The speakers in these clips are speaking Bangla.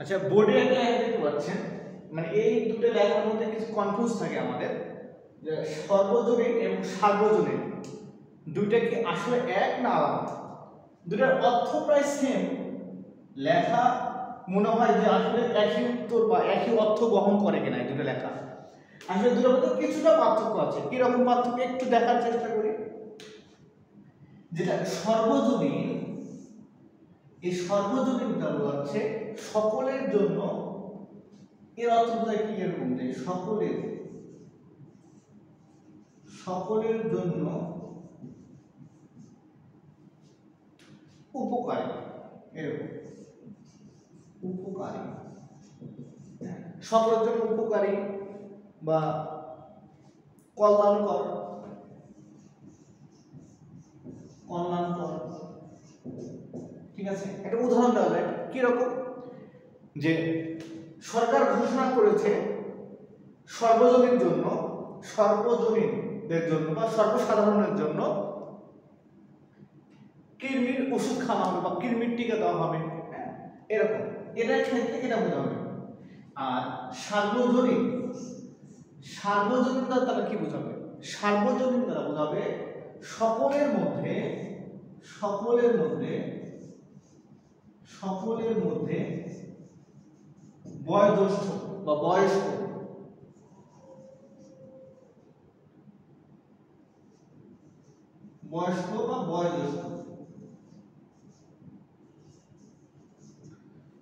আচ্ছা, বোর্ডে একটা লেখা দেখতে পাচ্ছেন, মানে এই দুটো লেখার মধ্যে কিছু কনফিউজ থাকে আমাদের, যে সর্বজনীন এবং সার্বজনীন দুইটা কি আসলে এক না আলাদা? দুটার অর্থ প্রায় সেম, লেখা মনে হয় যে আসলে একই উত্তর বা একই অর্থ বহন করে কিনা এই দুটো লেখা। আসলে দুটোর মধ্যে কিছুটা পার্থক্য আছে। কিরকম পার্থক্য একটু দেখার চেষ্টা করি। যেটা সর্বজনীন, এই সর্বজনীনটা হচ্ছে সকলের জন্য, এর অর্থ বোঝায় কি এরকম যে সকলের, সকলের জন্য উপকারী, এরকম উপকারী, সকলের জন্য উপকারী বা কল্যাণকর, কল্যাণকর। ঠিক আছে, একটা উদাহরণ দেওয়া যায় কিরকম, যে সরকার ঘোষণা করেছে সর্বজনীন জন্য, সর্বজনীনদের জন্য বা সর্বসাধারণের জন্য কৃমির ওষুধ খাওয়া হবে বা কৃমির টিকা দেওয়া হবে, হ্যাঁ এরকম, এটার ক্ষেত্রে এটা বোঝা হবে। আর সার্বজনীন, সার্বজনীন দ্বারা কি বোঝাবে? সার্বজনীন দ্বারা বোঝাবে সকলের মধ্যে, সকলের মধ্যে, সকলের মধ্যে বয়োজ্যেষ্ঠ বা বয়স্ক, বয়স্ক বা বয়োজ্যেষ্ঠ,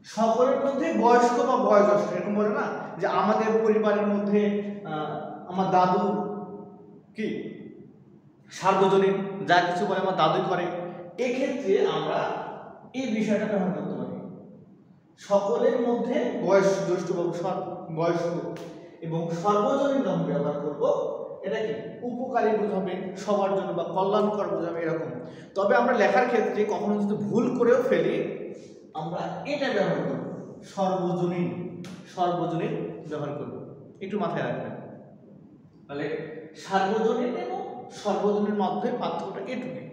সকলের মধ্যে বয়স্ক বা বয়োজ্যেষ্ঠ। এরকম বলে না যে আমাদের পরিবারের মধ্যে আমার দাদু কি সার্বজনীন, যা কিছু বলে আমার দাদু করে, এক্ষেত্রে আমরা এই বিষয়টা ব্যবহার করতে পারি। সকলের মধ্যে বয়োজ্যেষ্ঠ বা বয়স্ক এবং সর্বজনীন যখন ব্যবহার করব, এটা কি উপকারী বোঝাবে, সবার জন্য বা কল্যাণকর বোঝাবে এরকম। তবে আমরা লেখার ক্ষেত্রে কখনো যদি ভুল করেও ফেলি, আমরা এটা ব্যবহার করব, সর্বজনীন, সর্বজনীন ব্যবহার করব, একটু মাথায় রাখবেন। তাহলে সার্বজনীন এবং সর্বজনীন মধ্যে পার্থক্যটা এটুকুই।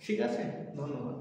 ঠিক আছে, ধন্যবাদ।